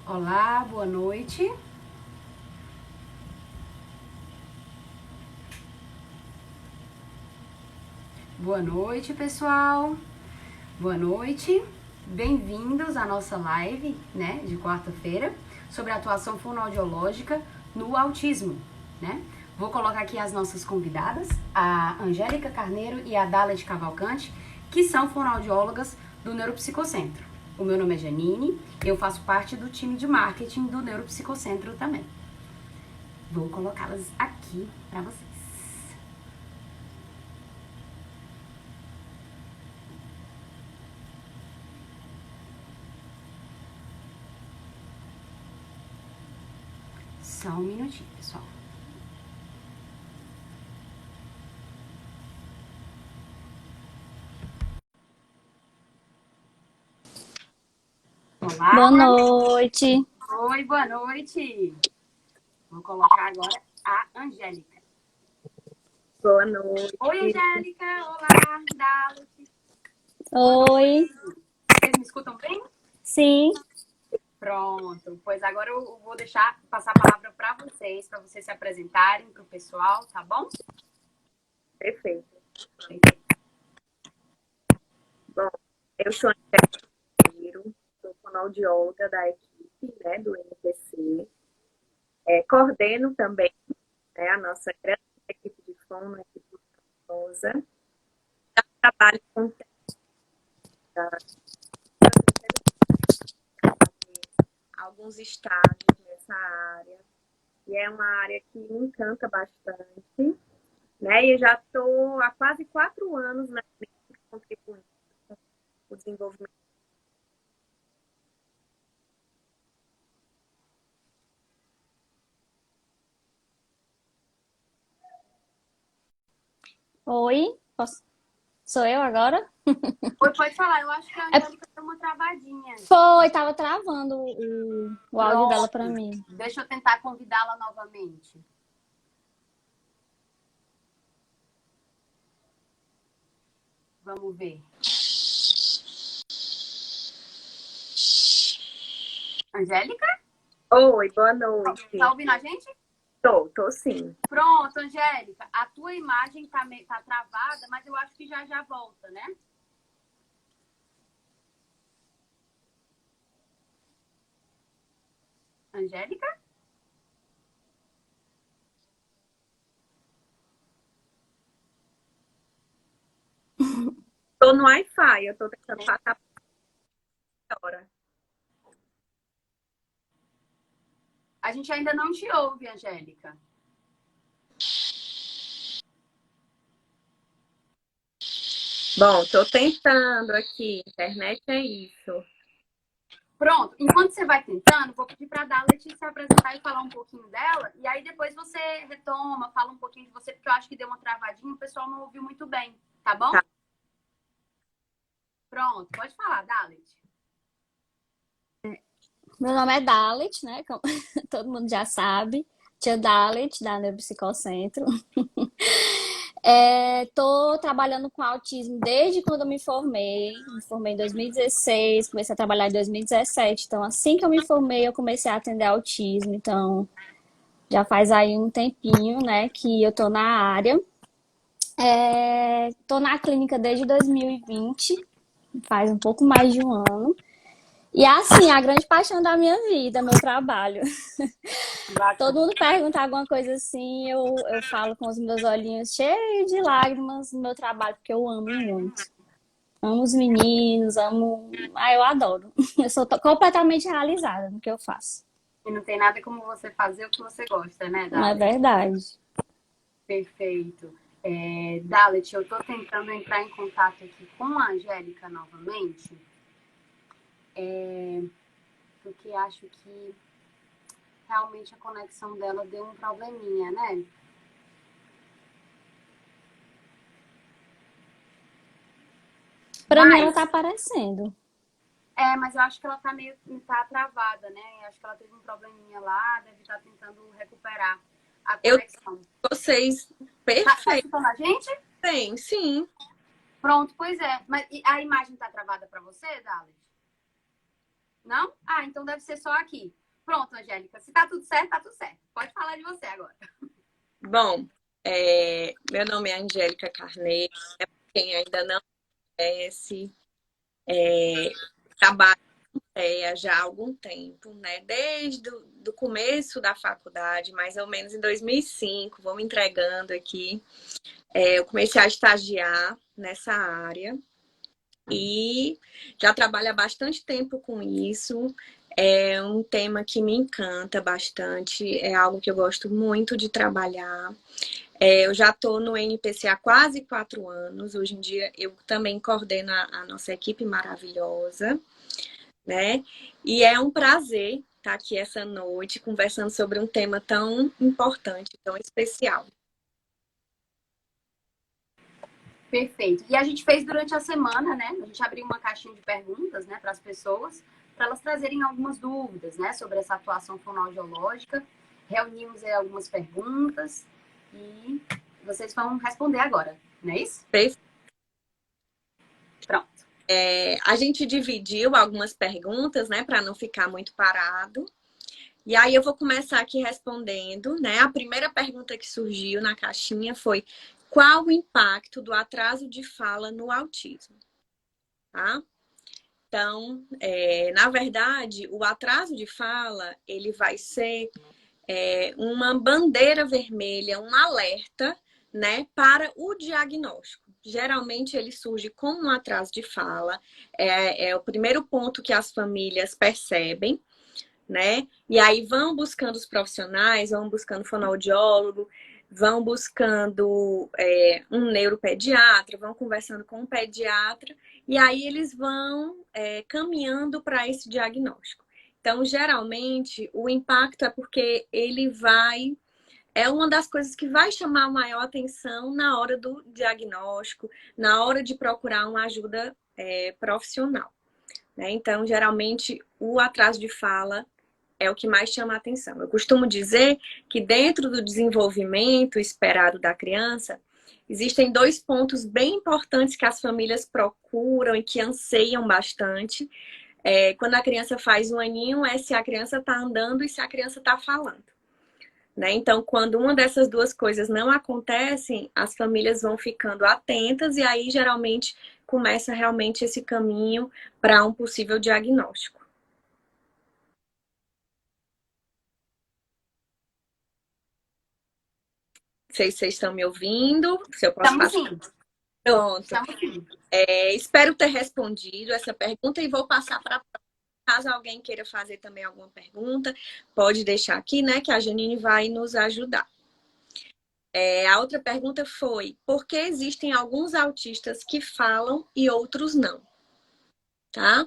Olá, boa noite. Boa noite, pessoal. Boa noite. Bem-vindos à nossa live, né, de quarta-feira, sobre a atuação fonoaudiológica no autismo, né? Vou colocar aqui as nossas convidadas, a Angélica Carneiro e a Dália de Cavalcante, que são fonoaudiólogas do Neuropsicocentro. O meu nome é Janine, eu faço parte do time de marketing do Neuropsicocentro também. Vou colocá-las aqui para vocês. Só um minutinho, pessoal. Olá. Boa noite. Oi, boa noite. Vou colocar agora a Angélica. Boa noite. Oi, Angélica. Olá, Dalit. Oi. Vocês me escutam bem? Sim. Pronto. Pois agora eu vou passar a palavra para vocês se apresentarem para o pessoal, tá bom? Perfeito. Perfeito. Bom, eu sou Angélica Carneiro, sou fonoaudióloga da equipe, né, do NPC. Coordeno também, né, a nossa grande equipe de fono, a equipe famosa. Já trabalho com alguns estágios nessa área. E é uma área que me encanta bastante, né? E eu já estou há quase 4 anos na clínica contribuindo com o desenvolvimento. Oi. Sou eu agora? Oi, pode falar. Eu acho que a Angélica deu uma travadinha. Tava travando o áudio dela pra mim. Deixa eu tentar convidá-la novamente. Vamos ver. Angélica? Oi, boa noite. Tá ouvindo a gente? Tô sim. Pronto, Angélica. A tua imagem tá travada, mas eu acho que já volta, né? Angélica? Tô no Wi-Fi, eu tô tentando passar agora. A gente ainda não te ouve, Angélica. Bom, tô tentando aqui. Internet é isso. Pronto. Enquanto você vai tentando, vou pedir para a Dalit se apresentar e falar um pouquinho dela. E aí depois você retoma, fala um pouquinho de você, porque eu acho que deu uma travadinha, o pessoal não ouviu muito bem. Tá bom? Tá. Pronto. Pode falar, Dalit. Meu nome é Dalit, né? Como todo mundo já sabe. Tia Dalit, da Neuropsicocentro. Tô trabalhando com autismo desde quando eu me formei. Me formei em 2016, comecei a trabalhar em 2017. Então, assim que eu me formei, eu comecei a atender autismo. Então, já faz aí um tempinho, né, que eu tô na área. Tô na clínica desde 2020, faz um pouco mais de um ano. E assim, a grande paixão da minha vida, meu trabalho. Todo mundo pergunta alguma coisa assim, eu falo com os meus olhinhos cheios de lágrimas no meu trabalho, porque eu amo muito. Amo os meninos, amo. Eu adoro. Eu sou completamente realizada no que eu faço. E não tem nada como você fazer o que você gosta, né, Não é Dalit? verdade? Perfeito. Dalit, eu tô tentando entrar em contato aqui com a Angélica novamente, porque acho que realmente a conexão dela deu um probleminha, né? Pra mim, ela tá aparecendo. Mas eu acho que ela tá travada, né? Eu acho que ela teve um probleminha lá, deve estar tentando recuperar a conexão. Vocês, Tá perfeito. escutando a gente? Tem, sim. Pronto, pois é. Mas a imagem tá travada para você, Dalit? Não? Ah, então deve ser só aqui. Pronto, Angélica. Se tá tudo certo, tá tudo certo. Pode falar de você agora. Bom, meu nome é Angélica Carneiro, né? Quem ainda não conhece, trabalho já há algum tempo, né? Desde do começo da faculdade, mais ou menos em 2005, vou me entregando aqui. Eu comecei a estagiar nessa área e já trabalho há bastante tempo com isso. É um tema que me encanta bastante, é algo que eu gosto muito de trabalhar. Eu já estou no NPC há quase 4 anos. Hoje em dia eu também coordeno a nossa equipe maravilhosa, né? E é um prazer estar aqui essa noite conversando sobre um tema tão importante, tão especial. Perfeito. E a gente fez durante a semana, né? A gente abriu uma caixinha de perguntas, né, para as pessoas, para elas trazerem algumas dúvidas, né, sobre essa atuação fonoaudiológica. Reunimos aí algumas perguntas e vocês vão responder agora, não é isso? Pronto. A gente dividiu algumas perguntas, né, para não ficar muito parado. E aí eu vou começar aqui respondendo, né? A primeira pergunta que surgiu na caixinha foi: qual o impacto do atraso de fala no autismo? Tá? Então, na verdade, o atraso de fala, ele vai ser uma bandeira vermelha, um alerta, né, para o diagnóstico. Geralmente ele surge como um atraso de fala, é o primeiro ponto que as famílias percebem, né? E aí vão buscando os profissionais, vão buscando fonoaudiólogo, vão buscando um neuropediatra, vão conversando com um pediatra, e aí eles vão caminhando para esse diagnóstico. Então, geralmente, o impacto é porque é uma das coisas que vai chamar maior atenção na hora do diagnóstico, na hora de procurar uma ajuda profissional, né? Então, geralmente, o atraso de fala é o que mais chama a atenção. Eu costumo dizer que dentro do desenvolvimento esperado da criança, existem 2 pontos bem importantes que as famílias procuram e que anseiam bastante. Quando a criança faz 1 aninho, é se a criança está andando e se a criança está falando, né? Então, quando uma dessas 2 coisas não acontecem, as famílias vão ficando atentas e aí, geralmente, começa realmente esse caminho para um possível diagnóstico. Não sei se vocês estão me ouvindo, se eu posso Estamos passar. sim. Pronto. Estamos sim. Espero ter respondido essa pergunta e vou passar para caso alguém queira fazer também alguma pergunta, pode deixar aqui, né, que a Janine vai nos ajudar. A outra pergunta foi: por que existem alguns autistas que falam e outros não? Tá?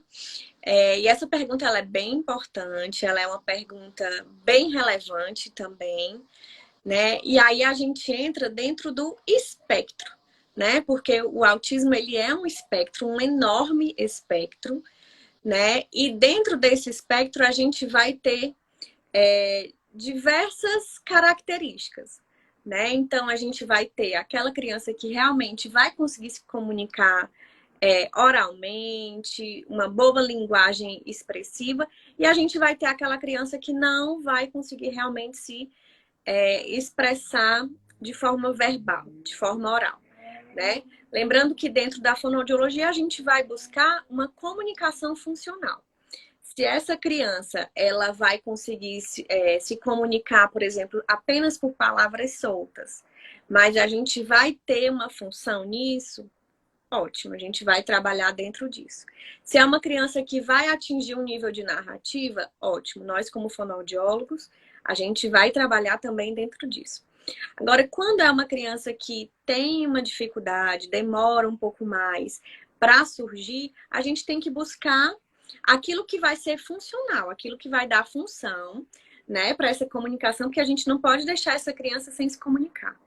E essa pergunta ela é bem importante, ela é uma pergunta bem relevante também, né? E aí a gente entra dentro do espectro, né? Porque o autismo ele é um espectro, um enorme espectro, né? E dentro desse espectro a gente vai ter diversas características, né? Então a gente vai ter aquela criança que realmente vai conseguir se comunicar oralmente, uma boa linguagem expressiva, e a gente vai ter aquela criança que não vai conseguir realmente se expressar de forma verbal, de forma oral, né? Lembrando que dentro da fonoaudiologia a gente vai buscar uma comunicação funcional. Se essa criança ela vai conseguir se comunicar, por exemplo, apenas por palavras soltas, mas a gente vai ter uma função nisso, ótimo, a gente vai trabalhar dentro disso. Se é uma criança que vai atingir um nível de narrativa, ótimo. Nós, como fonoaudiólogos, a gente vai trabalhar também dentro disso. Agora, quando é uma criança que tem uma dificuldade, demora um pouco mais para surgir, a gente tem que buscar aquilo que vai ser funcional, aquilo que vai dar função, né, para essa comunicação, porque a gente não pode deixar essa criança sem se comunicar.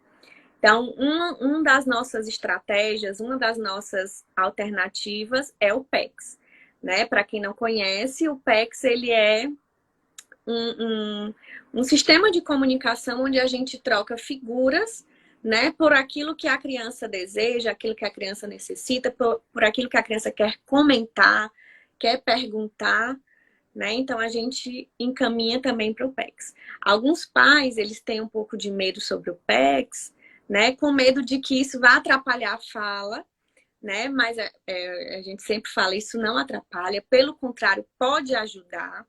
Então, uma das nossas estratégias, uma das nossas alternativas é o PECS, né? Para quem não conhece, o PECS ele é um sistema de comunicação onde a gente troca figuras, né, por aquilo que a criança deseja, aquilo que a criança necessita, por aquilo que a criança quer comentar, quer perguntar, né? Então a gente encaminha também para o PECS. Alguns pais, eles têm um pouco de medo sobre o PECS, né? Com medo de que isso vá atrapalhar a fala, né? Mas a gente sempre fala, isso não atrapalha, pelo contrário, pode ajudar,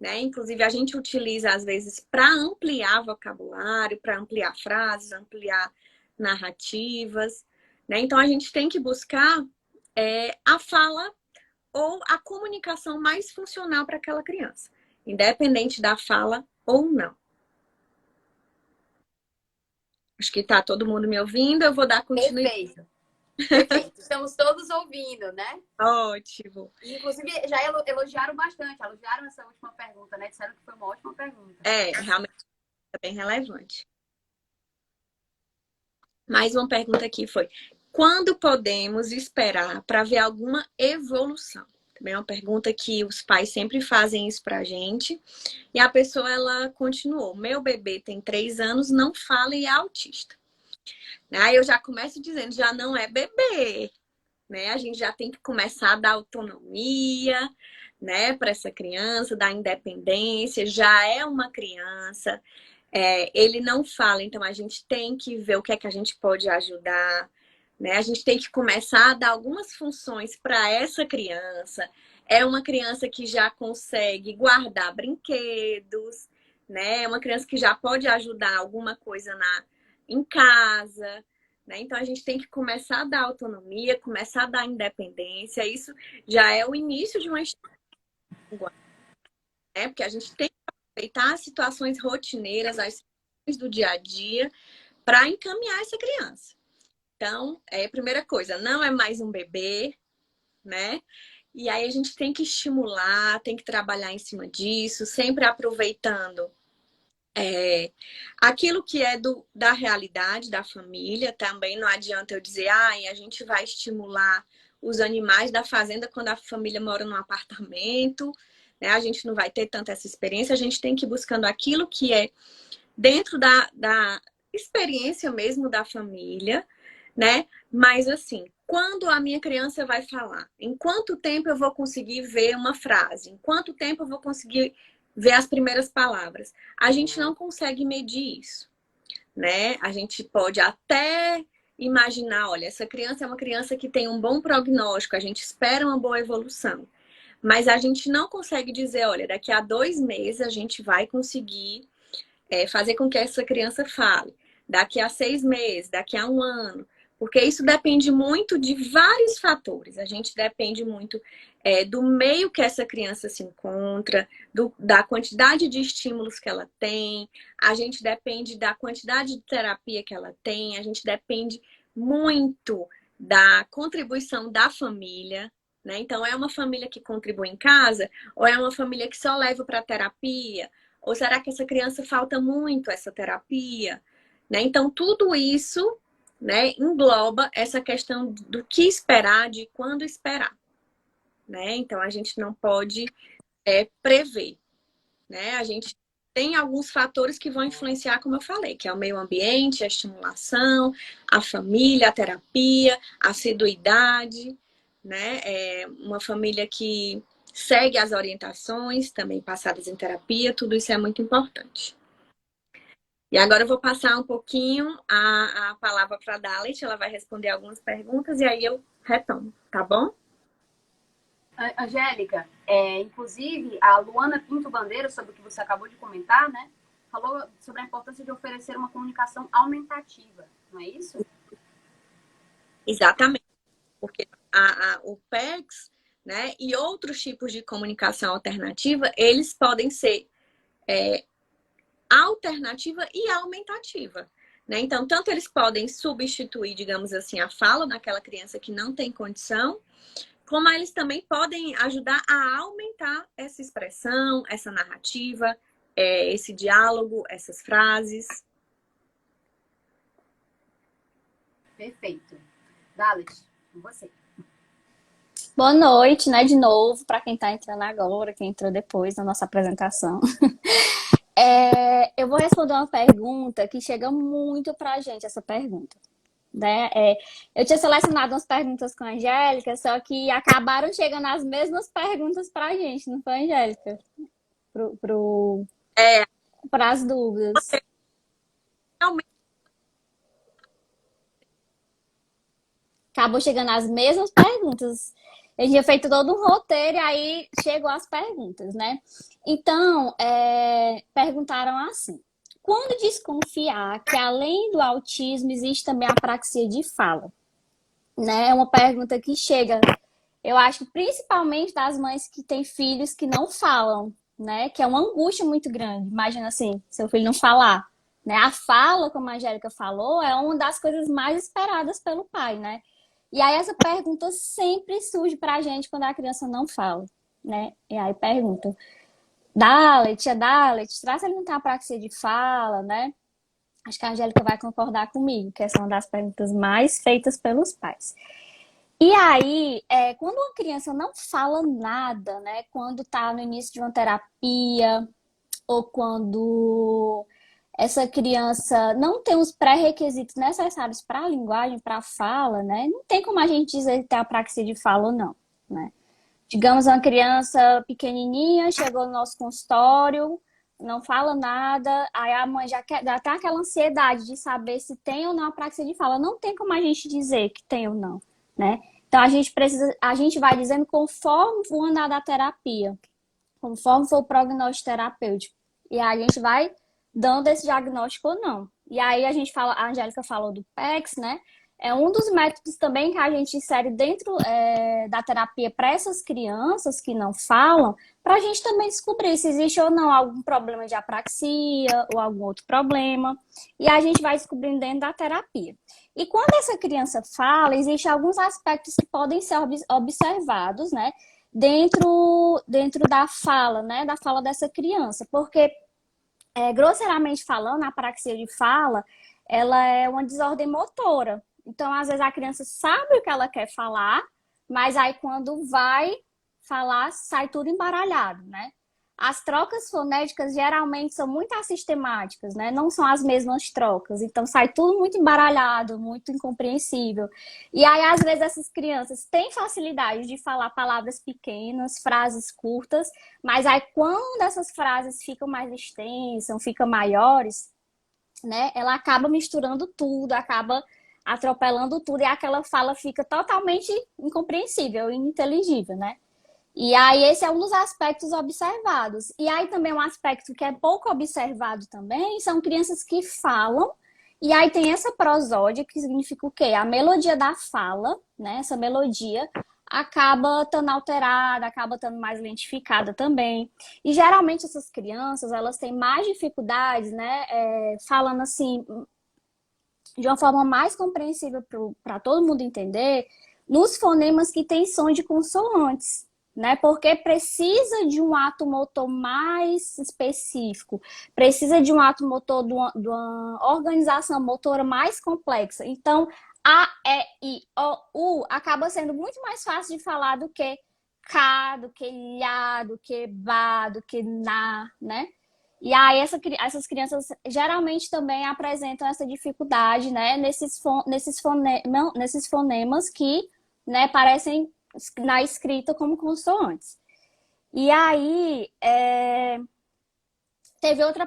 né? Inclusive a gente utiliza às vezes para ampliar vocabulário, para ampliar frases, ampliar narrativas, né? Então a gente tem que buscar a fala ou a comunicação mais funcional para aquela criança, independente da fala ou não. Acho que está todo mundo me ouvindo, eu vou dar continuidade. Perfeito. Perfeito. Estamos todos ouvindo, né? Ótimo. Inclusive, já elogiaram bastante, elogiaram essa última pergunta, né? Disseram que foi uma ótima pergunta. Realmente é bem relevante. Mais uma pergunta aqui foi: quando podemos esperar para ver alguma evolução? Também é uma pergunta que os pais sempre fazem isso pra gente. E a pessoa, ela continuou: meu bebê tem 3 anos, não fala e é autista. Aí eu já começo dizendo, já não é bebê, né? A gente já tem que começar a dar autonomia, né, para essa criança, dar independência, já é uma criança. Ele não fala, então a gente tem que ver o que é que a gente pode ajudar, né? A gente tem que começar a dar algumas funções para essa criança. É uma criança que já consegue guardar brinquedos, né? É uma criança que já pode ajudar alguma coisa em casa, né? Então a gente tem que começar a dar autonomia, começar a dar independência. Isso já é o início de uma história, né? Porque a gente tem que aproveitar as situações rotineiras, as situações do dia a dia, para encaminhar essa criança. Então, primeira coisa, não é mais um bebê, né? E aí a gente tem que estimular, tem que trabalhar em cima disso, sempre aproveitando aquilo que é da realidade da família. Também não adianta eu dizer, a gente vai estimular os animais da fazenda quando a família mora num apartamento, né? A gente não vai ter tanta essa experiência, a gente tem que ir buscando aquilo que é dentro da experiência mesmo da família, né? Mas assim, quando a minha criança vai falar? Em quanto tempo eu vou conseguir ver uma frase? Em quanto tempo eu vou conseguir ver as primeiras palavras? A gente não consegue medir isso, né? A gente pode até imaginar, olha, essa criança é uma criança que tem um bom prognóstico, a gente espera uma boa evolução. Mas a gente não consegue dizer, olha, daqui a 2 meses a gente vai conseguir fazer com que essa criança fale. Daqui a 6 meses, daqui a 1 ano. Porque isso depende muito de vários fatores. A gente depende muito do meio que essa criança se encontra, da quantidade de estímulos que ela tem, a gente depende da quantidade de terapia que ela tem, a gente depende muito da contribuição da família, né? Então, é uma família que contribui em casa ou é uma família que só leva para terapia? Ou será que essa criança falta muito essa terapia? Né? Então, tudo isso, né, engloba essa questão do que esperar, de quando esperar. Né? Então, a gente não pode prever. Né? A gente tem alguns fatores que vão influenciar, como eu falei, que é o meio ambiente, a estimulação, a família, a terapia, a assiduidade, né? Uma família que segue as orientações, também passadas em terapia, tudo isso é muito importante. E agora eu vou passar um pouquinho a palavra para a Dalit, ela vai responder algumas perguntas e aí eu retomo, tá bom? Angélica, inclusive a Luana Pinto Bandeira, sobre o que você acabou de comentar, né? Falou sobre a importância de oferecer uma comunicação aumentativa, não é isso? Exatamente. Porque o PECS, né, e outros tipos de comunicação alternativa, eles podem ser alternativa e aumentativa. Né? Então, tanto eles podem substituir, digamos assim, a fala daquela criança que não tem condição, como eles também podem ajudar a aumentar essa expressão, essa narrativa, esse diálogo, essas frases. Perfeito. Dalit, com você. Boa noite, né, de novo, para quem está entrando agora, quem entrou depois da nossa apresentação. Eu vou responder uma pergunta que chega muito pra gente, essa pergunta. né? Eu tinha selecionado umas perguntas com a Angélica, só que acabaram chegando as mesmas perguntas pra gente, não foi, Angélica? É, Para as dúvidas. realmente, Acabou chegando as mesmas perguntas. Eu tinha feito todo um roteiro e aí chegou as perguntas, né? Então, perguntaram assim: quando desconfiar que além do autismo existe também a apraxia de fala? Né? É uma pergunta que chega, eu acho, principalmente das mães que têm filhos que não falam, né? Que é uma angústia muito grande. Imagina assim, seu filho não falar, né? A fala, como a Angélica falou, é uma das coisas mais esperadas pelo pai, né? E aí essa pergunta sempre surge pra gente quando a criança não fala, né? E aí pergunta, tia Dalet, será que ele não tem apraxia de fala, né? Acho que a Angélica vai concordar comigo, que essa é uma das perguntas mais feitas pelos pais. E aí, quando uma criança não fala nada, né? Quando tá no início de uma terapia, ou quando essa criança não tem os pré-requisitos necessários para a linguagem, para a fala, né? Não tem como a gente dizer que tem apraxia de fala ou não, né? Digamos, uma criança pequenininha chegou no nosso consultório, não fala nada, aí a mãe já tá aquela ansiedade de saber se tem ou não apraxia de fala. Não tem como a gente dizer que tem ou não, né? Então a gente vai dizendo conforme o andar da terapia, conforme for o prognóstico terapêutico. E aí a gente vai dando esse diagnóstico ou não. E aí a Angélica falou do PECS, né? É um dos métodos também que a gente insere dentro da terapia para essas crianças que não falam, para a gente também descobrir se existe ou não algum problema de apraxia ou algum outro problema. E a gente vai descobrindo dentro da terapia. E quando essa criança fala, existem alguns aspectos que podem ser observados, né? Dentro da fala, né? Da fala dessa criança. Porque, grosseiramente falando, a apraxia de fala, ela é uma desordem motora. Então, às vezes, a criança sabe o que ela quer falar, mas aí quando vai falar, sai tudo embaralhado, né? As trocas fonéticas geralmente são muito assistemáticas, né? Não são as mesmas trocas. Então, sai tudo muito embaralhado, muito incompreensível. E aí, às vezes, essas crianças têm facilidade de falar palavras pequenas, frases curtas, mas aí quando essas frases ficam mais extensas, ficam maiores, né? Ela acaba misturando tudo, acaba atropelando tudo e aquela fala fica totalmente incompreensível, ininteligível, né? E aí esse é um dos aspectos observados. E aí também um aspecto que é pouco observado também são crianças que falam e aí tem essa prosódia, que significa o quê? A melodia da fala, né? Essa melodia acaba estando alterada, acaba estando mais lentificada também. E geralmente essas crianças, elas têm mais dificuldades, né? Falando assim, de uma forma mais compreensível para todo mundo entender, nos fonemas que têm som de consoantes, né? Porque precisa de um ato motor mais específico, precisa de um ato motor, de uma organização motora mais complexa. Então, A, E, I, O, U acaba sendo muito mais fácil de falar do que K, do que Lhá, do que Bá, do que Na, né? E aí essas crianças geralmente também apresentam essa dificuldade, né, nesses fonemas que, né, parecem na escrita como consoantes. E aí teve outra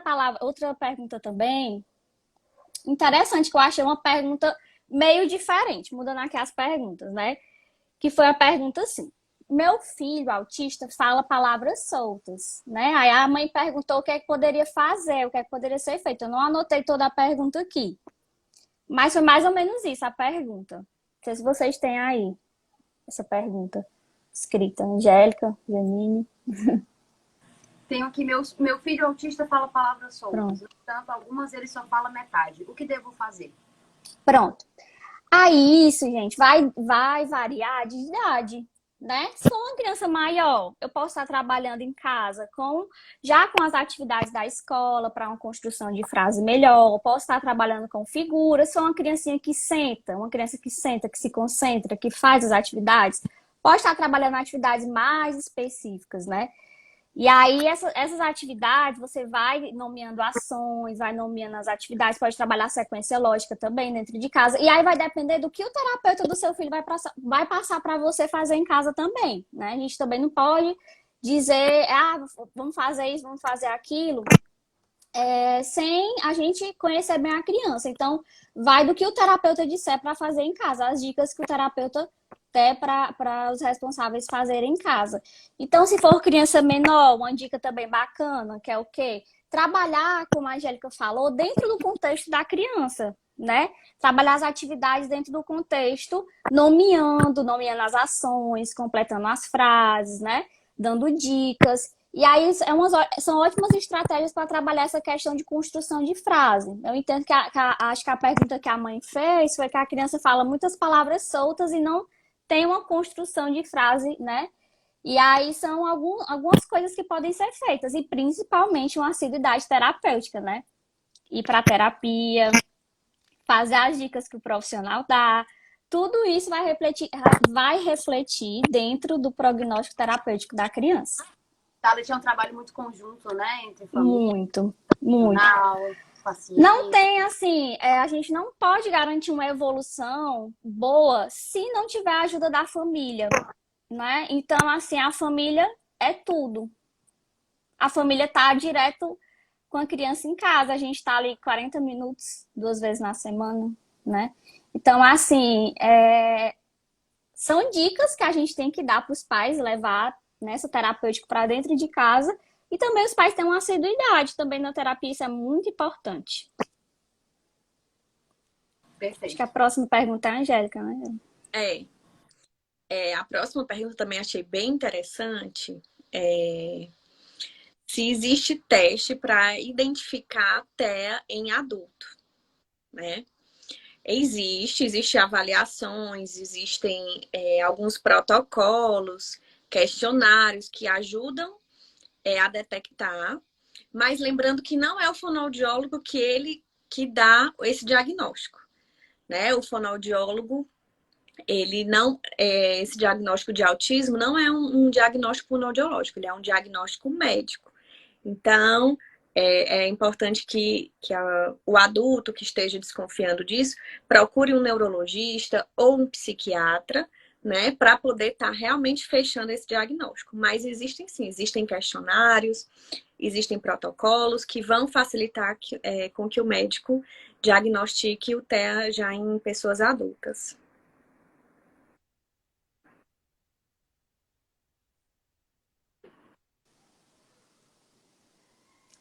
pergunta também interessante, que eu achei uma pergunta meio diferente, mudando aqui as perguntas, né? Que foi a pergunta assim: meu filho autista fala palavras soltas, né? Aí a mãe perguntou o que é que poderia fazer, o que é que poderia ser feito. Eu não anotei toda a pergunta aqui, mas foi mais ou menos isso a pergunta. Não sei se vocês têm aí essa pergunta escrita. Angélica, Janine. Tenho aqui, meu filho autista fala palavras soltas. Pronto. No entanto, algumas ele só fala metade. O que devo fazer? Pronto. Aí isso, gente, vai variar de idade, né? Se for uma criança maior, eu posso estar trabalhando em casa já com as atividades da escola para uma construção de frase melhor, eu posso estar trabalhando com figuras. Se for uma criancinha que senta, que se concentra, que faz as atividades, pode estar trabalhando atividades mais específicas, né? E aí, essas atividades, você vai nomeando ações, vai nomeando as atividades, pode trabalhar sequência lógica também dentro de casa. E aí vai depender do que o terapeuta do seu filho vai passar para você fazer em casa também, né? A gente também não pode dizer, vamos fazer isso, vamos fazer aquilo, sem a gente conhecer bem a criança. Então, vai do que o terapeuta disser para fazer em casa, as dicas que o terapeuta até para os responsáveis fazerem em casa. Então, se for criança menor, uma dica também bacana, que é o quê? Trabalhar, como a Angélica falou, dentro do contexto da criança, né? Trabalhar as atividades dentro do contexto, nomeando as ações, completando as frases, né? Dando dicas. E aí são ótimas estratégias para trabalhar essa questão de construção de frase. Eu entendo que acho que a pergunta que a mãe fez foi que a criança fala muitas palavras soltas e não tem uma construção de frase, né? E aí são algumas coisas que podem ser feitas, e principalmente uma assiduidade terapêutica, né? Ir para terapia, fazer as dicas que o profissional dá. Tudo isso vai refletir dentro do prognóstico terapêutico da criança. Thalita, é um trabalho muito conjunto, né? Entre família, muito. paciente. Não tem, assim, a gente não pode garantir uma evolução boa se não tiver a ajuda da família, né? Então, assim, a família é tudo. A família tá direto com a criança em casa. A gente tá ali 40 minutos, 2 vezes na semana, né? Então, assim, são dicas que a gente tem que dar para os pais, levar nessa terapêutica para dentro de casa. E também os pais têm uma assiduidade também na terapia, isso é muito importante. Perfeito. Acho que a próxima pergunta é a Angélica, né? A próxima pergunta também achei bem interessante. Se existe teste para identificar a TEA em adulto, né? Existem avaliações, existem alguns protocolos, questionários que ajudam a detectar, mas lembrando que não é o fonoaudiólogo que dá esse diagnóstico, né? O fonoaudiólogo, ele não, esse diagnóstico de autismo não é um diagnóstico fonoaudiológico, ele é um diagnóstico médico. Então, é importante que o adulto que esteja desconfiando disso procure um neurologista ou um psiquiatra, né, para poder estar realmente fechando esse diagnóstico. Mas existem questionários, existem protocolos que vão facilitar com que o médico diagnostique o TEA já em pessoas adultas.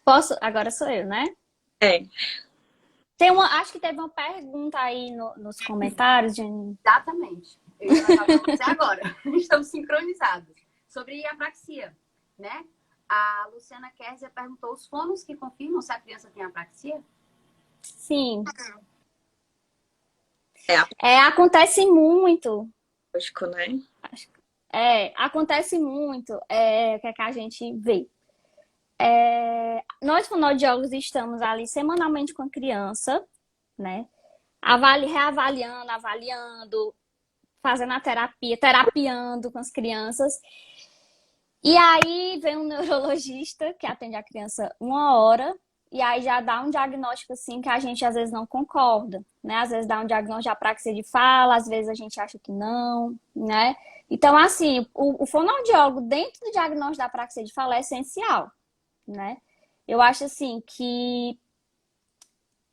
Posso? Agora sou eu, né? Acho que teve uma pergunta aí nos comentários, Jenny. Exatamente. Eu ia falar pra você agora. Estamos sincronizados. Sobre apraxia, né? A Luciana Kerzer perguntou os fonos que confirmam se a criança tem apraxia? Sim. Acontece muito. Lógico, né? Acontece muito. O que é que a gente vê? Nós, fonoaudiólogos, estamos ali semanalmente com a criança, né? Reavaliando, avaliando, fazendo a terapia, terapiando com as crianças. E aí vem um neurologista que atende a criança 1 hora e aí já dá um diagnóstico assim que a gente às vezes não concorda, né? Às vezes dá um diagnóstico de apraxia de fala, às vezes a gente acha que não, né? Então, assim, o fonoaudiólogo dentro do diagnóstico da apraxia de fala é essencial, né? Eu acho assim que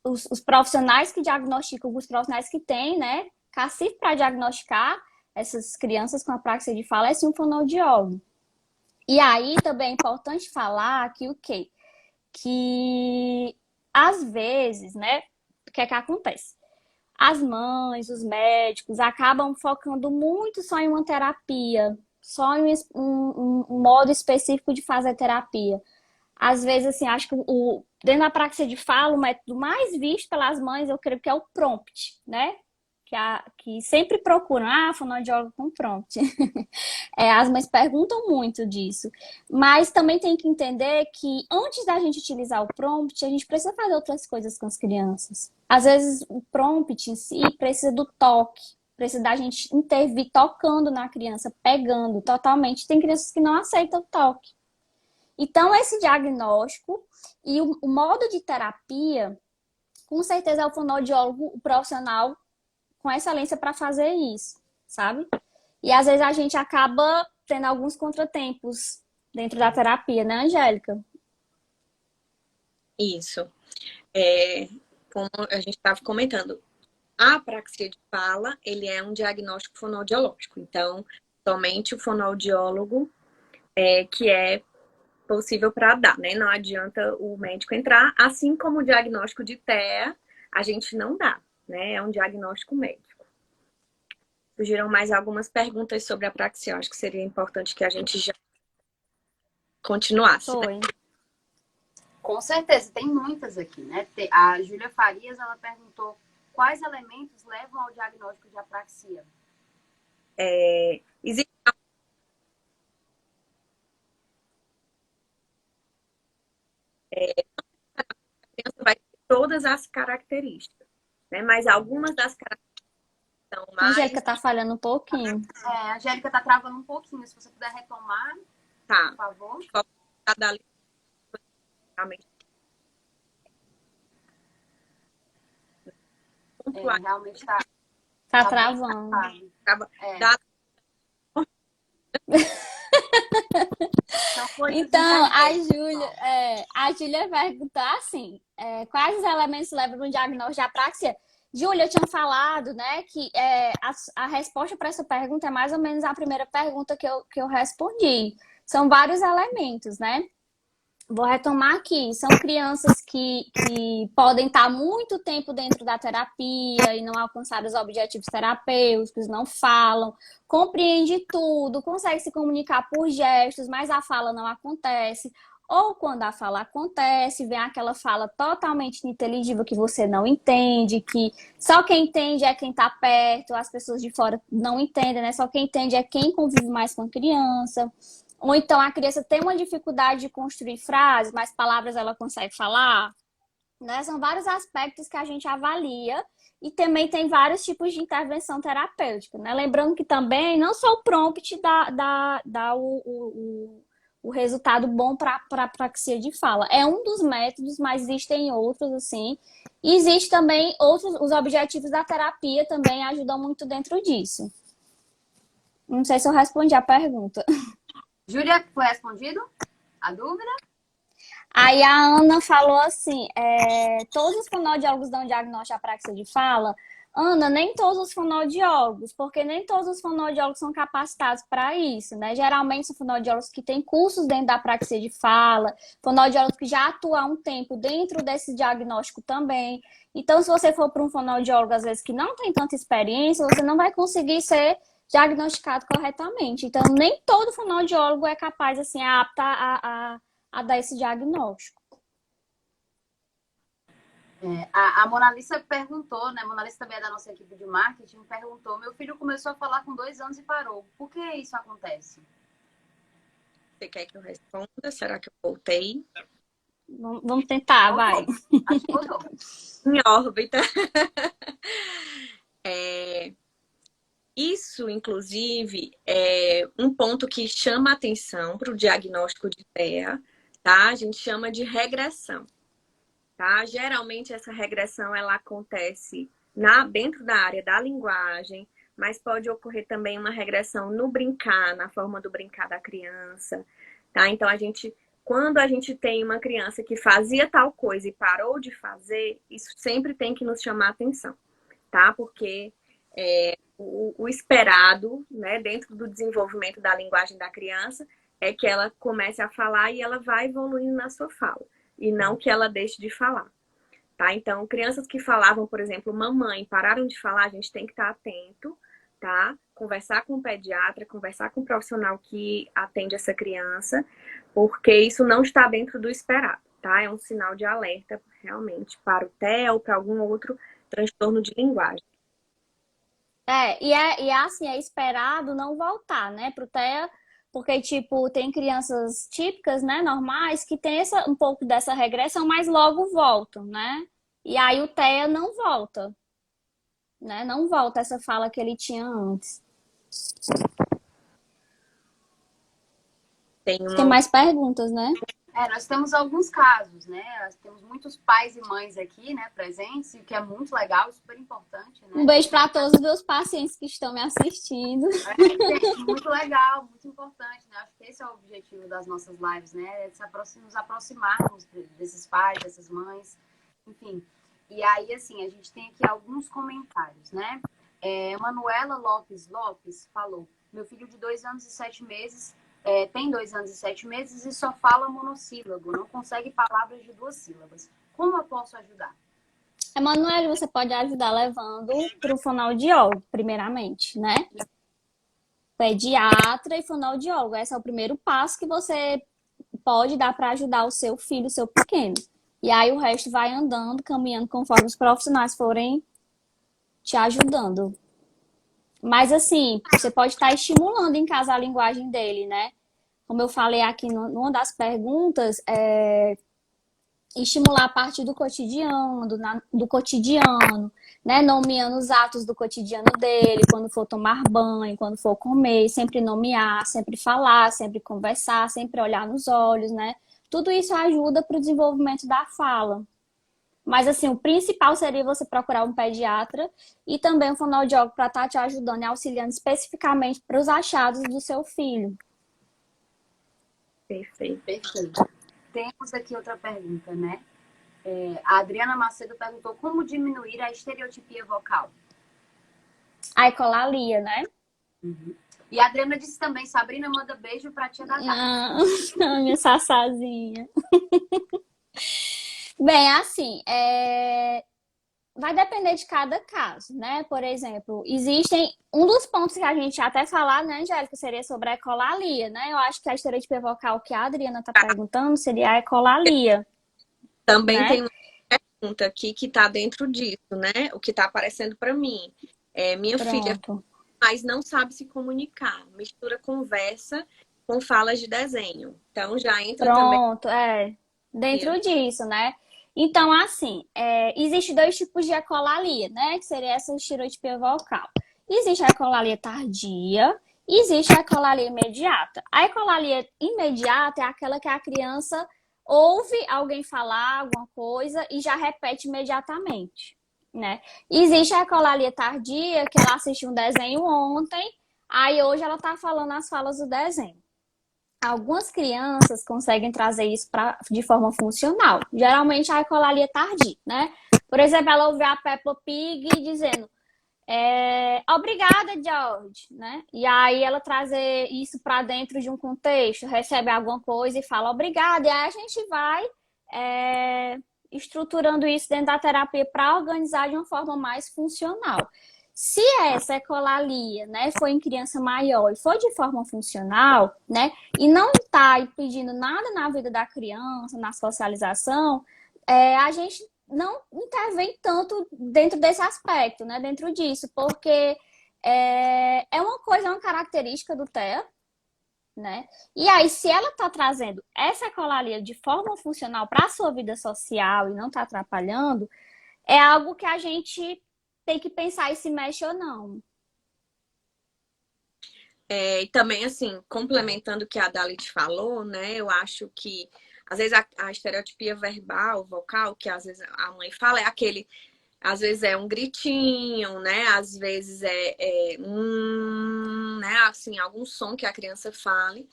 os profissionais que diagnosticam, os profissionais que têm, né, cacife para diagnosticar essas crianças com apraxia de fala é sim um fonoaudiólogo. E aí também é importante falar que o quê? Que às vezes, né, o que é que acontece? As mães, os médicos acabam focando muito só em uma terapia, só em um modo específico de fazer terapia. Às vezes, assim, acho que dentro da apraxia de fala, o método mais visto pelas mães, eu creio que é o prompt, né? Que sempre procuram, fonoaudiólogo com prompt. As mães perguntam muito disso. Mas também tem que entender que antes da gente utilizar o prompt, a gente precisa fazer outras coisas com as crianças. Às vezes, o prompt em si precisa do toque, precisa da gente intervir tocando na criança, pegando totalmente. Tem crianças que não aceitam o toque. Então, esse diagnóstico e o modo de terapia, com certeza é o fonoaudiólogo, o profissional com excelência para fazer isso, sabe? E às vezes a gente acaba tendo alguns contratempos dentro da terapia, né, Angélica? Isso. Como a gente estava comentando, a apraxia de fala, ele é um diagnóstico fonoaudiológico. Então, somente o fonoaudiólogo que é possível para dar, né? Não adianta o médico entrar, assim como o diagnóstico de TEA, a gente não dá, né? É um diagnóstico médico. Surgiram mais algumas perguntas sobre a apraxia. Acho que seria importante que a gente já continuasse, né? Foi. Com certeza, tem muitas aqui, né? A Júlia Farias, ela perguntou quais elementos levam ao diagnóstico de apraxia. Existe criança vai ter todas as características, né? Mas algumas das características são A mais... Angélica tá falhando um pouquinho. A Angélica tá travando um pouquinho, se você puder retomar, por favor. Cada Realmente tá Travando. Da... Então, a Júlia perguntou assim, quais os elementos levam no diagnóstico de apraxia? Júlia, eu tinha falado, né, que a resposta para essa pergunta é mais ou menos a primeira pergunta que eu respondi. São vários elementos, né? Vou retomar aqui. São crianças que podem estar muito tempo dentro da terapia e não alcançar os objetivos terapêuticos, não falam, compreende tudo, consegue se comunicar por gestos, mas a fala não acontece. Ou quando a fala acontece, vem aquela fala totalmente ininteligível que você não entende, que só quem entende é quem está perto, as pessoas de fora não entendem, né? Só quem entende é quem convive mais com a criança. Ou então a criança tem uma dificuldade de construir frases, mas palavras ela consegue falar, né? São vários aspectos que a gente avalia e também tem vários tipos de intervenção terapêutica, né? Lembrando que também não só o prompt dá o resultado bom para a apraxia de fala. É um dos métodos, mas existem outros, assim. E existe também outros, os objetivos da terapia também ajudam muito dentro disso. Não sei se eu respondi a pergunta. Júlia, foi respondido a dúvida? Aí a Ana falou assim, todos os fonoaudiólogos dão diagnóstico de apraxia de fala? Ana, nem todos os fonoaudiólogos, porque nem todos os fonoaudiólogos são capacitados para isso, né? Geralmente são fonoaudiólogos que têm cursos dentro da apraxia de fala, fonoaudiólogos que já atuam há um tempo dentro desse diagnóstico também. Então, se você for para um fonoaudiólogo, às vezes, que não tem tanta experiência, você não vai conseguir ser diagnosticado corretamente. Então, nem todo fonoaudiólogo é capaz, assim, apto a dar esse diagnóstico. A Monalisa perguntou, né? A Monalisa também é da nossa equipe de marketing, perguntou: meu filho começou a falar com 2 anos e parou. Por que isso acontece? Você quer que eu responda? Será que eu voltei? Vamos tentar, vai. Acho que voltou. Em órbita. Isso, inclusive, é um ponto que chama atenção para o diagnóstico de TEA, tá? A gente chama de regressão, tá? Geralmente essa regressão ela acontece dentro da área da linguagem, mas pode ocorrer também uma regressão no brincar, na forma do brincar da criança, tá? Então quando a gente tem uma criança que fazia tal coisa e parou de fazer, isso sempre tem que nos chamar atenção, tá? Porque o esperado, né, dentro do desenvolvimento da linguagem da criança, é que ela comece a falar e ela vai evoluindo na sua fala, e não que ela deixe de falar, tá? Então, crianças que falavam, por exemplo, mamãe, pararam de falar, a gente tem que estar atento, tá? Conversar com o pediatra, conversar com o profissional que atende essa criança, porque isso não está dentro do esperado, tá? É um sinal de alerta, realmente, para o TEA ou para algum outro transtorno de linguagem. E assim, é esperado não voltar, né, pro TEA, porque, tipo, tem crianças típicas, né, normais, que tem um pouco dessa regressão, mas logo voltam, né? E aí o TEA não volta, né? Não volta essa fala que ele tinha antes. Tem Tem mais perguntas, né? Nós temos alguns casos, né? Nós temos muitos pais e mães aqui, né, presentes, o que é muito legal e super importante, Um né? beijo para todos os meus pacientes que estão me assistindo. Muito legal, muito importante, né? Acho que esse é o objetivo das nossas lives, né? É nos aproximarmos desses pais, dessas mães, enfim. E aí, assim, a gente tem aqui alguns comentários, né? Manuela Lopes falou: meu filho de 2 anos e 7 meses tem 2 anos e 7 meses e só fala monossílabo, não consegue palavras de 2 sílabas. Como eu posso ajudar? Emanuele, você pode ajudar levando para o fonoaudiólogo, primeiramente, né? Pediatra e fonoaudiólogo. Esse é o primeiro passo que você pode dar para ajudar o seu filho, o seu pequeno. E aí o resto vai andando, caminhando conforme os profissionais forem te ajudando. Mas assim, você pode estar estimulando em casa a linguagem dele, né? Como eu falei aqui numa das perguntas, estimular a partir do cotidiano, do cotidiano, né? Nomeando os atos do cotidiano dele, quando for tomar banho, quando for comer, sempre nomear, sempre falar, sempre conversar, sempre olhar nos olhos, né? Tudo isso ajuda para o desenvolvimento da fala. Mas, assim, o principal seria você procurar um pediatra e também um fonoaudiólogo para estar te ajudando e auxiliando especificamente para os achados do seu filho. Perfeito. Perfeito. Temos aqui outra pergunta, né? A Adriana Macedo perguntou como diminuir a estereotipia vocal. A ecolalia, né? Uhum. E a Adriana disse também: Sabrina, manda beijo pra tia Natália. Não, minha sassazinha. Bem, assim, vai depender de cada caso, né? Por exemplo, existem. Um dos pontos que a gente até falar, né, Angélica, seria sobre a ecolalia, né? Eu acho que a estereotipia vocal que a Adriana está perguntando seria a ecolalia. Também né? tem uma pergunta aqui que está dentro disso, né? O que está aparecendo para mim. Minha filha, Pronto. mas não sabe se comunicar. Mistura conversa com falas de desenho. Então já entra também. Pronto, dentro disso, né? Então, assim, existe dois tipos de ecolalia, né? Que seria essa estereotipia vocal. Existe a ecolalia tardia e existe a ecolalia imediata. A ecolalia imediata é aquela que a criança ouve alguém falar alguma coisa e já repete imediatamente, né? Existe a ecolalia tardia, que ela assistiu um desenho ontem, aí hoje ela tá falando as falas do desenho. Algumas crianças conseguem trazer isso de forma funcional. Geralmente a ecolalia tardia, né? Por exemplo, ela ouve a Peppa Pig dizendo obrigada, George, né? E aí ela trazer isso para dentro de um contexto, recebe alguma coisa e fala obrigada. E aí a gente vai estruturando isso dentro da terapia para organizar de uma forma mais funcional. Se essa ecolalia, né, foi em criança maior e foi de forma funcional, né, e não está impedindo nada na vida da criança, na socialização, a gente não intervém tanto dentro desse aspecto, né, dentro disso, porque uma característica do TEA, né? E aí, se ela está trazendo essa ecolalia de forma funcional para a sua vida social e não está atrapalhando, é algo que a gente tem que pensar se mexe ou não. E também, assim, complementando o que a Dalit falou, né? Eu acho que, às vezes, a estereotipia verbal, vocal, que às vezes a mãe fala, é aquele... Às vezes é um gritinho, né? Às vezes né? Assim, algum som que a criança fale.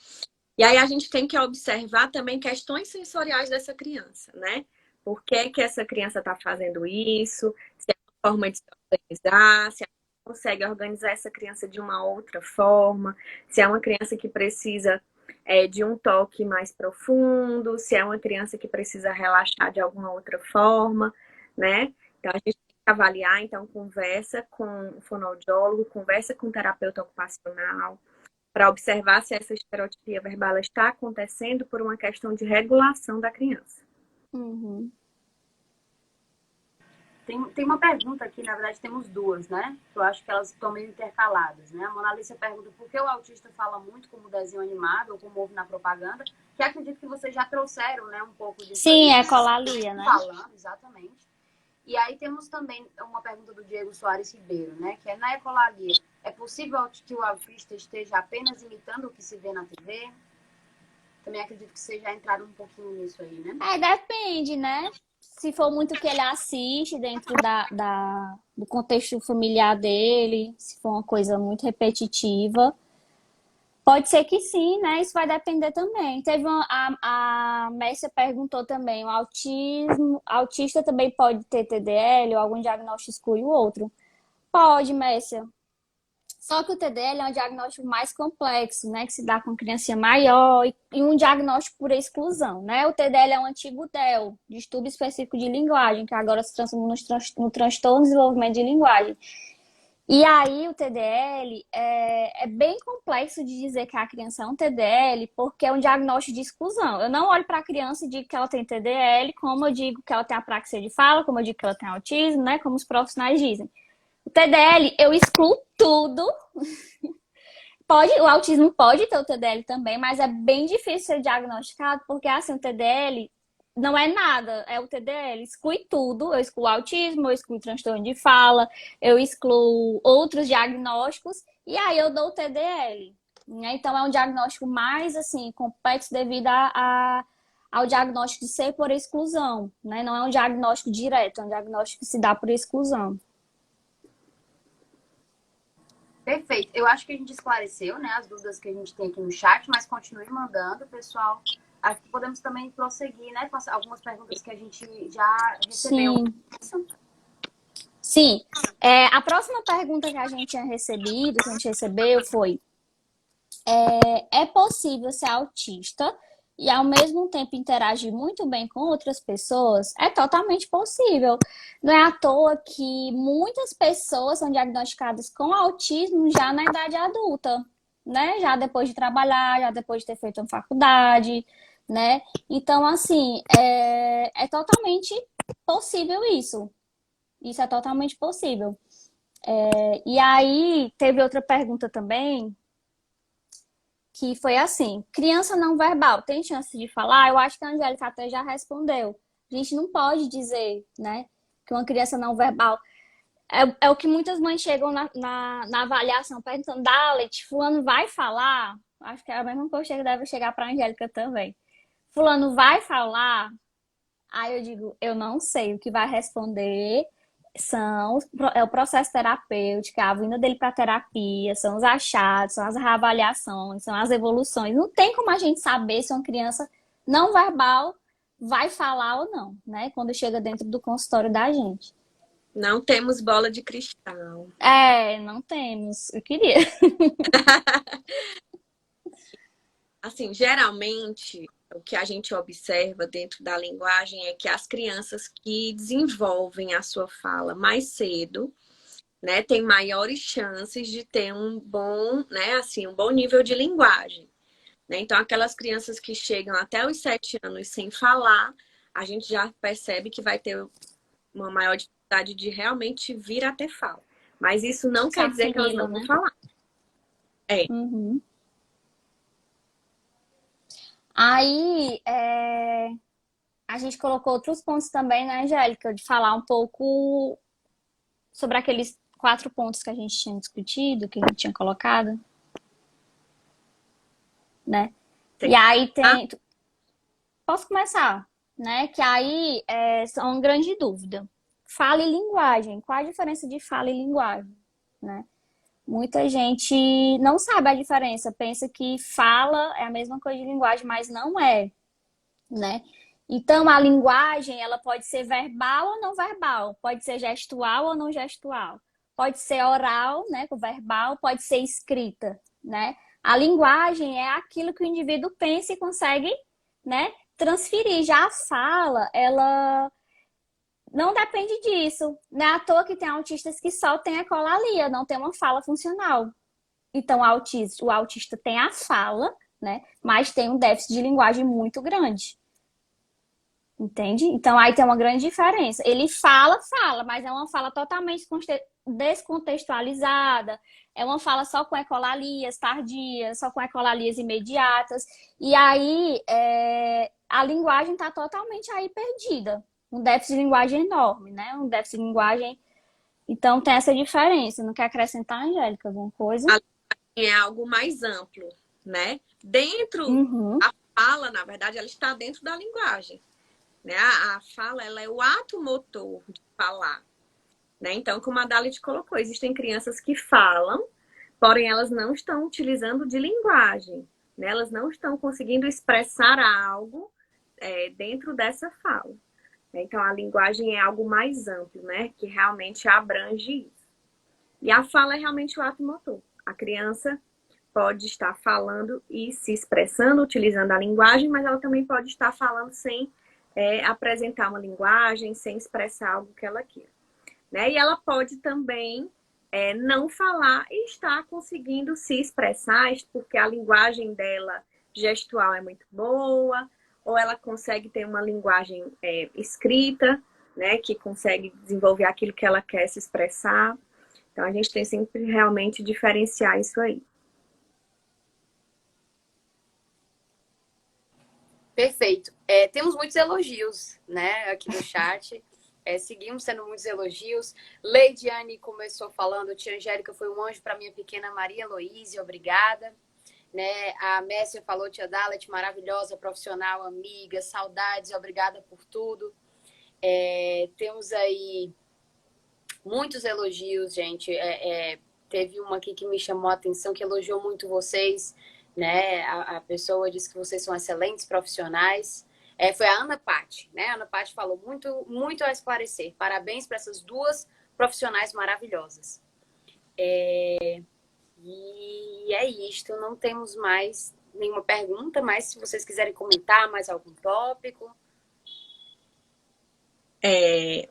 E aí a gente tem que observar também questões sensoriais dessa criança, né? Por que que essa criança está fazendo isso? Se é uma forma de se organizar, se consegue organizar essa criança de uma outra forma, se é uma criança que precisa de um toque mais profundo, se é uma criança que precisa relaxar de alguma outra forma, né? Então a gente tem que avaliar, então conversa com o fonoaudiólogo, conversa com o terapeuta ocupacional, para observar se essa estereotipia verbal está acontecendo por uma questão de regulação da criança. Uhum. Tem uma pergunta aqui, na verdade temos duas, né? Eu acho que elas estão meio intercaladas, né? A Mona Alice pergunta por que o autista fala muito como desenho animado ou como ouve na propaganda, que acredito que vocês já trouxeram, né, um pouco disso. Sim, é ecolalia, né? Falando, exatamente. E aí temos também uma pergunta do Diego Soares Ribeiro, né? Que é: na ecolalia, é possível que o autista esteja apenas imitando o que se vê na TV? Também acredito que vocês já entraram um pouquinho nisso aí, né? Depende, né? Se for muito que ele assiste dentro do contexto familiar dele, se for uma coisa muito repetitiva, pode ser que sim, né? Isso vai depender também. A Messia perguntou também, o autista também pode ter TDL ou algum diagnóstico exclui o outro? Pode, Messia. Só que o TDL é um diagnóstico mais complexo, né? Que se dá com criança maior e um diagnóstico por exclusão, né? O TDL é um antigo DEL, distúrbio específico de linguagem, que agora se transformou no transtorno de desenvolvimento de linguagem. E aí o TDL é bem complexo de dizer que a criança é um TDL, porque é um diagnóstico de exclusão. Eu não olho para a criança e digo que ela tem TDL, como eu digo que ela tem apraxia de fala, como eu digo que ela tem autismo, né? Como os profissionais dizem. O TDL, eu excluo tudo. O autismo pode ter o TDL também, mas é bem difícil ser diagnosticado, porque assim, o TDL não é nada, é o TDL. Exclui tudo, eu excluo autismo, eu excluo transtorno de fala, eu excluo outros diagnósticos, e aí eu dou o TDL. Né? Então é um diagnóstico mais assim, complexo devido ao diagnóstico de ser por exclusão. Né? Não é um diagnóstico direto, é um diagnóstico que se dá por exclusão. Perfeito. Eu acho que a gente esclareceu, né, as dúvidas que a gente tem aqui no chat, mas continue mandando, pessoal. Acho que podemos também prosseguir, né, com algumas perguntas que a gente já recebeu. Sim. A próxima pergunta que a gente tinha recebido, que a gente recebeu foi: é possível ser autista e ao mesmo tempo interagir muito bem com outras pessoas? É totalmente possível. Não é à toa que muitas pessoas são diagnosticadas com autismo já na idade adulta, né? Já depois de trabalhar, já depois de ter feito uma faculdade, né? Então, assim, é totalmente possível isso. Isso é totalmente possível. E aí, teve outra pergunta também, que foi assim: criança não verbal tem chance de falar? Eu acho que a Angélica até já respondeu. A gente não pode dizer, né, que uma criança não verbal... É o que muitas mães chegam na avaliação perguntando: Dalet, fulano vai falar? Acho que é a mesma coisa que deve chegar para a Angélica também. Fulano vai falar? Aí eu digo, eu não sei. O que vai responder é o processo terapêutico, a vinda dele para terapia, são os achados, são as reavaliações, são as evoluções. Não tem como a gente saber se uma criança não verbal vai falar ou não, né? Quando chega dentro do consultório da gente. Não temos bola de cristal. Não temos. Eu queria. Assim, geralmente, o que a gente observa dentro da linguagem é que as crianças que desenvolvem a sua fala mais cedo, né, têm maiores chances de ter um bom, né, assim, um bom nível de linguagem. Né? Então, aquelas crianças que chegam até os 7 anos sem falar, a gente já percebe que vai ter uma maior dificuldade de realmente vir a ter fala. Mas isso não quer dizer que elas não vão falar. Uhum. Aí, a gente colocou outros pontos também, né, Angélica? De falar um pouco sobre aqueles 4 pontos que a gente tinha discutido, que a gente tinha colocado. Né? E aí tem... Posso começar? Né? Que aí é uma grande dúvida. Fala e linguagem. Qual a diferença de fala e linguagem? Né? Muita gente não sabe a diferença, pensa que fala é a mesma coisa de linguagem, mas não é, né? Então, a linguagem, ela pode ser verbal ou não verbal, pode ser gestual ou não gestual, pode ser oral, né, com verbal, pode ser escrita, né? A linguagem é aquilo que o indivíduo pensa e consegue, né, transferir. Já a fala, ela não depende disso. Não é à toa que tem autistas que só tem ecolalia, não tem uma fala funcional. Então, o autista tem a fala, né? Mas tem um déficit de linguagem muito grande. Entende? Então, aí tem uma grande diferença. Ele fala, mas é uma fala totalmente descontextualizada. É uma fala só com ecolalias tardias, só com ecolalias imediatas. E aí, a linguagem está totalmente aí perdida. Um déficit de linguagem enorme, né? Um déficit de linguagem... Então, tem essa diferença. Não quer acrescentar, Angélica, alguma coisa? É algo mais amplo, né? Dentro Uhum. da fala, na verdade, ela está dentro da linguagem, né? A fala, ela é o ato motor de falar, né? Então, como a Dalit colocou, existem crianças que falam, porém elas não estão utilizando de linguagem, né? Elas não estão conseguindo expressar algo dentro dessa fala. Então, a linguagem é algo mais amplo, né? Que realmente abrange isso. E a fala é realmente o ato motor. A criança pode estar falando e se expressando utilizando a linguagem, mas ela também pode estar falando sem apresentar uma linguagem, sem expressar algo que ela queira, né? E ela pode também não falar e estar conseguindo se expressar, porque a linguagem dela gestual é muito boa, ou ela consegue ter uma linguagem escrita, né? Que consegue desenvolver aquilo que ela quer se expressar. Então, a gente tem sempre realmente diferenciar isso aí. Perfeito. Temos muitos elogios, né, aqui no chat. Seguimos tendo muitos elogios. Leidiane começou falando, tia Angélica foi um anjo para minha pequena Maria Heloísa, obrigada. Né? A Messia falou, tia Dalet, maravilhosa, profissional, amiga, saudades, obrigada por tudo. Temos aí muitos elogios, gente. Teve uma aqui que me chamou a atenção, que elogiou muito vocês, né? A pessoa disse que vocês são excelentes profissionais. Foi a Ana Patti, né? A Ana Patti falou muito, muito a esclarecer. Parabéns para essas duas profissionais maravilhosas. E é isto. Não temos mais nenhuma pergunta, mas se vocês quiserem comentar mais algum tópico.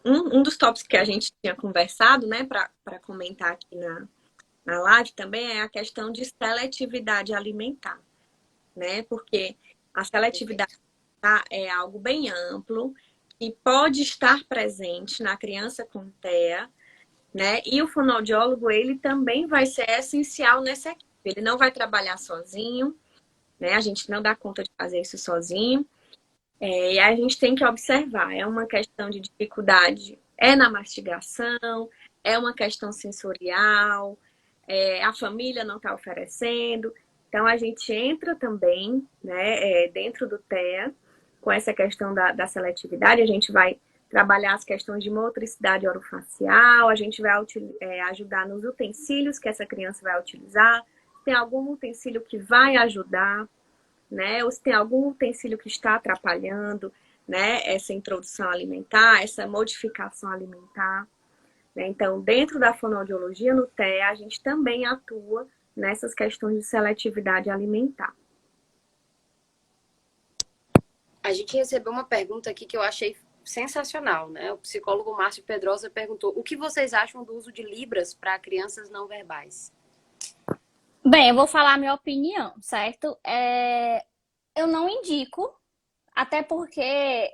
Um dos tópicos que a gente tinha conversado, né, para comentar aqui na live também é a questão de seletividade alimentar, né? Porque a seletividade é algo bem amplo e pode estar presente na criança com TEA, né? E o fonoaudiólogo, ele também vai ser essencial nessa equipe. Ele não vai trabalhar sozinho, né? A gente não dá conta de fazer isso sozinho. E a gente tem que observar, é uma questão de dificuldade, na mastigação, é uma questão sensorial, a família não está oferecendo. Então, a gente entra também, né, dentro do TEA, com essa questão da seletividade. A gente vai trabalhar as questões de motricidade orofacial, a gente vai ajudar nos utensílios que essa criança vai utilizar. Tem algum utensílio que vai ajudar, né? Ou se tem algum utensílio que está atrapalhando, né, essa introdução alimentar, essa modificação alimentar. Né? Então, dentro da fonoaudiologia, no TEA, a gente também atua nessas questões de seletividade alimentar. A gente recebeu uma pergunta aqui que eu achei sensacional, né? O psicólogo Márcio Pedrosa perguntou: o que vocês acham do uso de Libras para crianças não verbais? Bem, eu vou falar a minha opinião, certo? Eu não indico, até porque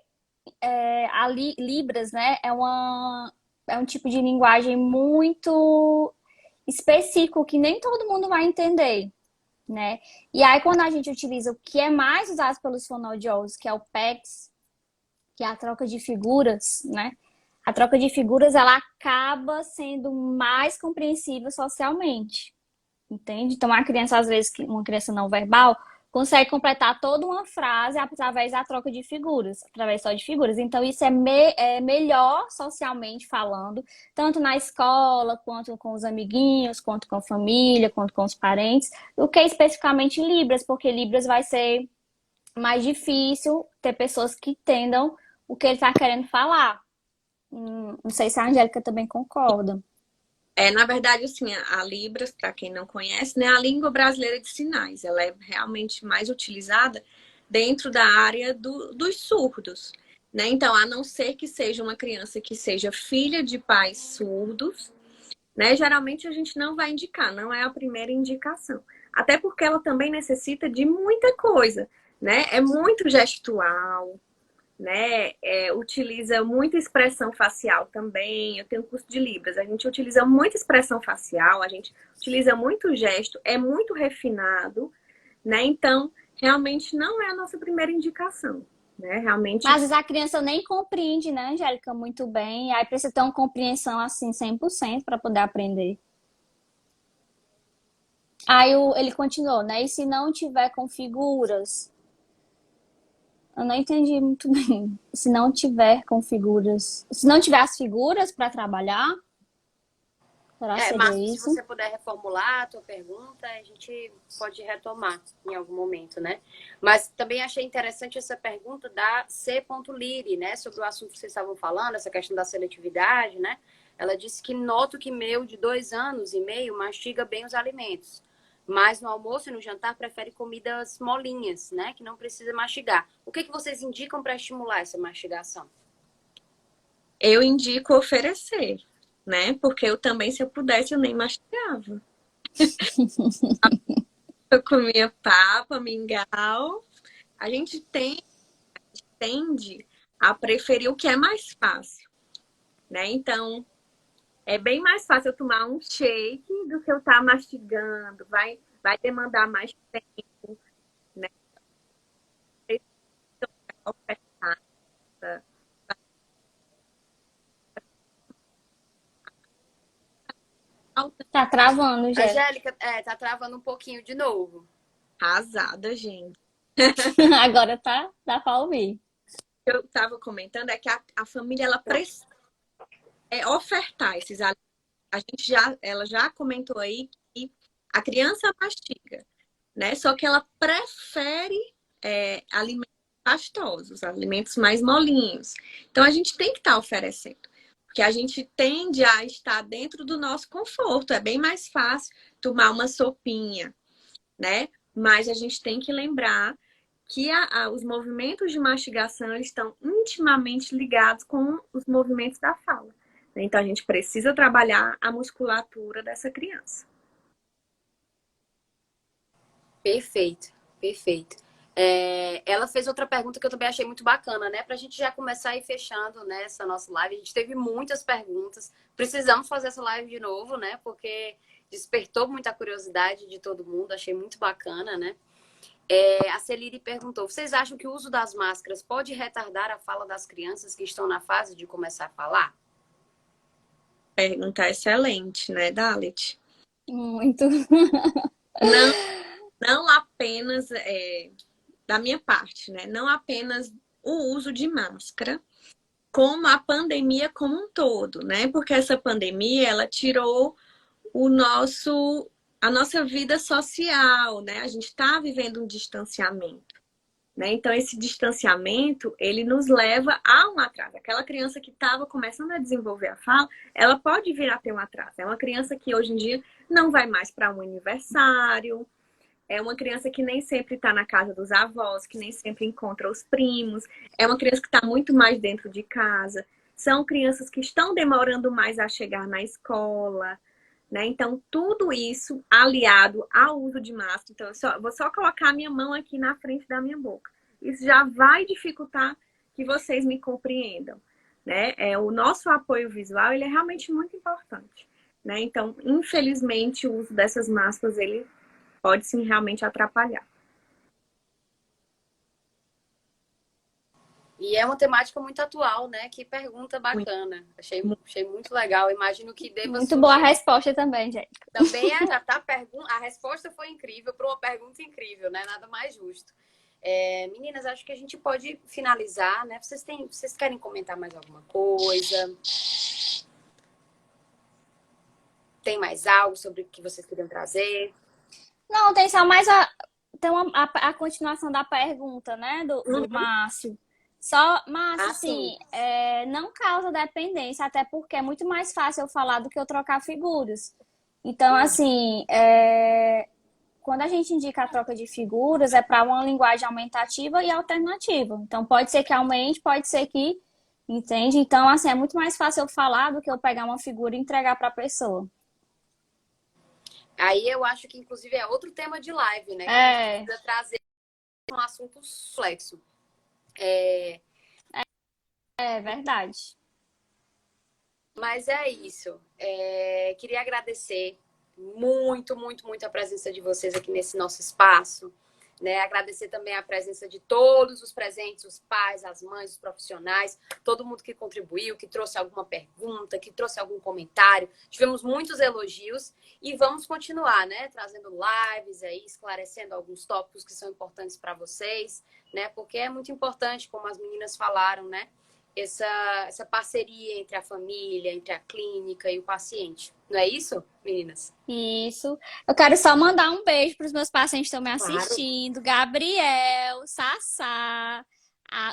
a Libras, né, é um tipo de linguagem muito específico que nem todo mundo vai entender, né? E aí, quando a gente utiliza o que é mais usado pelos fonoaudiólogos, que é o PECS, que é a troca de figuras, né? A troca de figuras, ela acaba sendo mais compreensível socialmente, entende? Então, às vezes, uma criança não verbal consegue completar toda uma frase através da troca de figuras, através só de figuras. Então, isso é melhor socialmente falando, tanto na escola, quanto com os amiguinhos, quanto com a família, quanto com os parentes, do que especificamente Libras, porque Libras vai ser mais difícil ter pessoas que entendam o que ele está querendo falar. Não sei se a Angélica também concorda. Na verdade, assim, a Libras, para quem não conhece, né, a língua brasileira de sinais, ela é realmente mais utilizada dentro da área dos surdos, né? Então, a não ser que seja uma criança que seja filha de pais surdos, né? Geralmente a gente não vai indicar, não é a primeira indicação. Até porque ela também necessita de muita coisa, né? É muito gestual, né? Utiliza muita expressão facial também. Eu tenho curso de Libras, a gente utiliza muita expressão facial, a gente utiliza muito gesto, é muito refinado, né? Então, realmente não é a nossa primeira indicação, né? Realmente. Mas às vezes a criança nem compreende, né, Angélica, muito bem. Aí precisa ter uma compreensão assim 100% para poder aprender. Aí ele continuou, né? E se não tiver com figuras? Eu não entendi muito bem. Se não tiver com figuras. Se não tiver as figuras para trabalhar, será que seria Márcio, se isso? você puder reformular a tua pergunta, a gente pode retomar em algum momento, né? Mas também achei interessante essa pergunta da C. Liri, né? Sobre o assunto que vocês estavam falando, essa questão da seletividade, né? Ela disse que noto que meu de 2 anos e meio mastiga bem os alimentos, mas no almoço e no jantar prefere comidas molinhas, né? Que não precisa mastigar. O que vocês indicam para estimular essa mastigação? Eu indico oferecer, né? Porque eu também, se eu pudesse, eu nem mastigava. Eu comia papa, mingau. A gente tende a preferir o que é mais fácil, né? Então, é bem mais fácil eu tomar um shake do que eu estar mastigando. Vai demandar mais tempo, né? Tá travando, Jéssica. Angélica, tá travando um pouquinho de novo. Arrasada, gente. Agora tá, dá pra ouvir. O que eu estava comentando é que a família ela precisa ofertar esses alimentos. Ela já comentou aí que a criança mastiga, né? Só que ela prefere alimentos pastosos, alimentos mais molinhos. Então a gente tem que estar oferecendo, porque a gente tende a estar dentro do nosso conforto. É bem mais fácil tomar uma sopinha, né? Mas a gente tem que lembrar que os movimentos de mastigação eles estão intimamente ligados com os movimentos da fala. Então, a gente precisa trabalhar a musculatura dessa criança. Perfeito, perfeito. Ela fez outra pergunta que eu também achei muito bacana, né? Pra gente já começar a ir fechando, né, essa nossa live. A gente teve muitas perguntas. Precisamos fazer essa live de novo, né? Porque despertou muita curiosidade de todo mundo. Achei muito bacana, né? A Celiri perguntou: vocês acham que o uso das máscaras pode retardar a fala das crianças que estão na fase de começar a falar? Pergunta excelente, né, Dalit? Muito. Não, não apenas da minha parte, né? Não apenas o uso de máscara, como a pandemia como um todo, né? Porque essa pandemia, ela tirou a nossa vida social, né? A gente está vivendo um distanciamento, né? Então, esse distanciamento, ele nos leva a um atraso. Aquela criança que estava começando a desenvolver a fala, ela pode vir a ter um atraso. É uma criança que hoje em dia não vai mais para um aniversário, é uma criança que nem sempre está na casa dos avós, que nem sempre encontra os primos, é uma criança que está muito mais dentro de casa. São crianças que estão demorando mais a chegar na escola, né? Então, tudo isso aliado ao uso de máscara. Então, vou só colocar a minha mão aqui na frente da minha boca. Isso já vai dificultar que vocês me compreendam, né? O nosso apoio visual, ele é realmente muito importante, né? Então, infelizmente, o uso dessas máscaras, ele pode sim realmente atrapalhar. E é uma temática muito atual, né? Que pergunta bacana. Achei muito legal. Imagino que deva Muito boa a surgir. resposta também, Jéssica. Também a resposta foi incrível para uma pergunta incrível, né? Nada mais justo. Meninas, acho que a gente pode finalizar, né? Vocês querem comentar mais alguma coisa? Tem mais algo sobre o que vocês queriam trazer? Não, tem só mais a continuação da pergunta, né, do Márcio. Só, Márcio, Sim. assim, não causa dependência, até porque é muito mais fácil eu falar do que eu trocar figuras. Então, assim, quando a gente indica a troca de figuras, é para uma linguagem aumentativa e alternativa. Então, pode ser que aumente, pode ser que, entende? Então, assim, é muito mais fácil eu falar do que eu pegar uma figura e entregar para a pessoa. Aí eu acho que, inclusive, é outro tema de live, né? Que a gente precisa trazer um assunto flexo. É verdade. Mas é isso. Queria agradecer muito, muito, muito a presença de vocês aqui nesse nosso espaço. né? Agradecer também a presença de todos os presentes, os pais, as mães, os profissionais, todo mundo que contribuiu, que trouxe alguma pergunta, que trouxe algum comentário. Tivemos muitos elogios e vamos continuar, né? Trazendo lives aí, esclarecendo alguns tópicos que são importantes para vocês, né? Porque é muito importante, como as meninas falaram, né? Essa parceria entre a família, entre a clínica e o paciente. Não é isso, meninas? Isso. Eu quero só mandar um beijo para os meus pacientes que estão me Claro. assistindo. Gabriel, Sassá,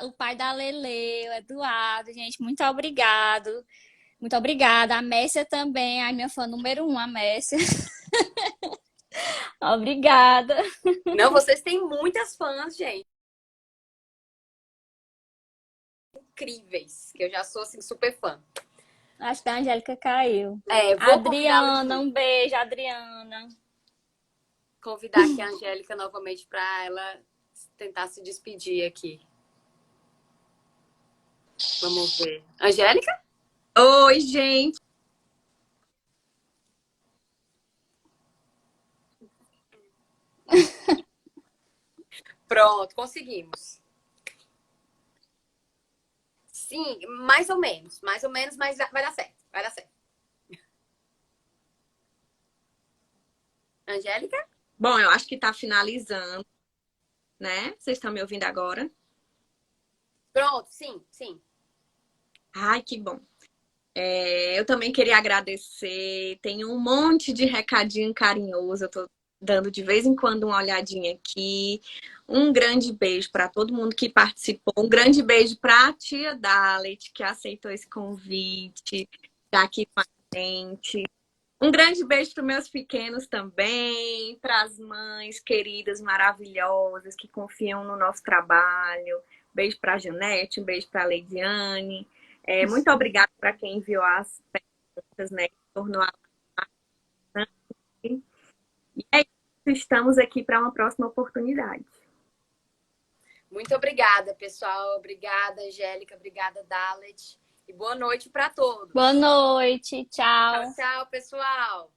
o pai da Lele, o Eduardo. Gente, muito obrigado. Muito obrigada. A Messia também, a minha fã número 1, a Messia. Obrigada. Não, vocês têm muitas fãs, gente. Incríveis, que eu já sou assim super fã. Acho que a Angélica caiu. Vou convidá-la Adriana, um beijo, Adriana. convidar aqui a Angélica novamente para ela tentar se despedir aqui. Vamos ver. Angélica? Oi, gente. Pronto, conseguimos. Sim, mais ou menos, mas vai dar certo, vai dar certo. Angélica? Bom, eu acho que está finalizando, né? Vocês estão me ouvindo agora? Pronto, sim, sim. Ai, que bom. Eu também queria agradecer. Tem um monte de recadinho carinhoso. Eu tô dando de vez em quando uma olhadinha aqui. Um grande beijo para todo mundo que participou. Um grande beijo para a tia Dalet, que aceitou esse convite, tá aqui com a gente. Um grande beijo para os meus pequenos também, para as mães queridas, maravilhosas, que confiam no nosso trabalho. Beijo para a Janete, um beijo para a Leidiane. Muito obrigada para quem enviou as perguntas, né? Que tornou a... E é isso, estamos aqui para uma próxima oportunidade. Muito obrigada, pessoal. Obrigada, Angélica. Obrigada, Dalet. E boa noite para todos. Boa noite, tchau. Tchau, tchau, pessoal.